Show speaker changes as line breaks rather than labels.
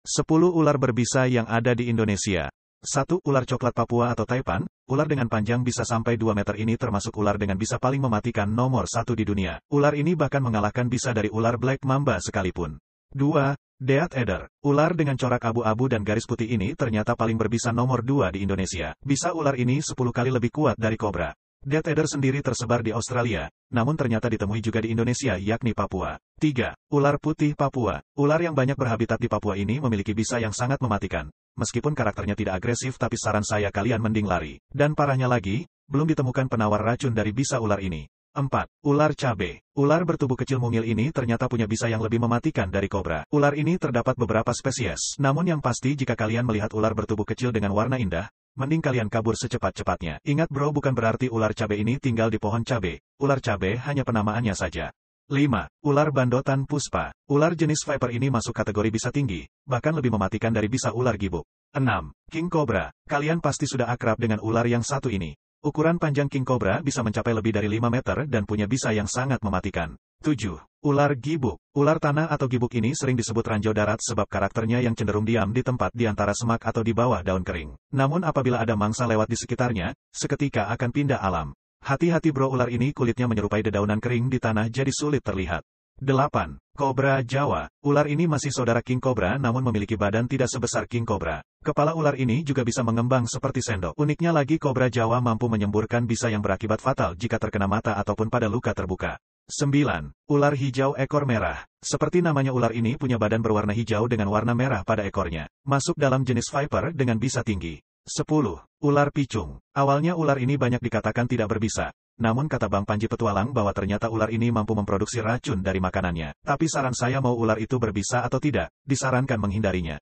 10 ular berbisa yang ada di Indonesia. 1. Ular coklat Papua atau Taipan. Ular dengan panjang bisa sampai 2 meter ini termasuk ular dengan bisa paling mematikan nomor 1 di dunia. Ular ini bahkan mengalahkan bisa dari ular black mamba sekalipun. 2. Death Adder. Ular dengan corak abu-abu dan garis putih ini ternyata paling berbisa nomor 2 di Indonesia. Bisa ular ini 10 kali lebih kuat dari kobra. Death Adder sendiri tersebar di Australia, namun ternyata ditemui juga di Indonesia yakni Papua. 3. Ular putih Papua. Ular yang banyak berhabitat di Papua ini memiliki bisa yang sangat mematikan. Meskipun karakternya tidak agresif tapi saran saya kalian mending lari. Dan parahnya lagi, belum ditemukan penawar racun dari bisa ular ini. 4. Ular cabe. Ular bertubuh kecil mungil ini ternyata punya bisa yang lebih mematikan dari kobra. Ular ini terdapat beberapa spesies. Namun yang pasti jika kalian melihat ular bertubuh kecil dengan warna indah, mending kalian kabur secepat-cepatnya. Ingat bro, bukan berarti ular cabe ini tinggal di pohon cabe. Ular cabe hanya penamaannya saja. 5. Ular bandotan puspa. Ular jenis viper ini masuk kategori bisa tinggi, bahkan lebih mematikan dari bisa ular gibuk. 6. King Cobra. Kalian pasti sudah akrab dengan ular yang satu ini. Ukuran panjang King Cobra bisa mencapai lebih dari 5 meter dan punya bisa yang sangat mematikan. 7. Ular gibuk. Ular tanah atau gibuk ini sering disebut ranjau darat sebab karakternya yang cenderung diam di tempat di antara semak atau di bawah daun kering. Namun apabila ada mangsa lewat di sekitarnya, seketika akan pindah alam. Hati-hati bro, ular ini kulitnya menyerupai dedaunan kering di tanah jadi sulit terlihat. 8. Kobra Jawa. Ular ini masih saudara King Cobra namun memiliki badan tidak sebesar King Cobra. Kepala ular ini juga bisa mengembang seperti sendok. Uniknya lagi Kobra Jawa mampu menyemburkan bisa yang berakibat fatal jika terkena mata ataupun pada luka terbuka. 9. Ular hijau ekor merah. Seperti namanya ular ini punya badan berwarna hijau dengan warna merah pada ekornya. Masuk dalam jenis viper dengan bisa tinggi. 10. Ular picung. Awalnya ular ini banyak dikatakan tidak berbisa. Namun kata Bang Panji Petualang bahwa ternyata ular ini mampu memproduksi racun dari makanannya. Tapi saran saya mau ular itu berbisa atau tidak, disarankan menghindarinya.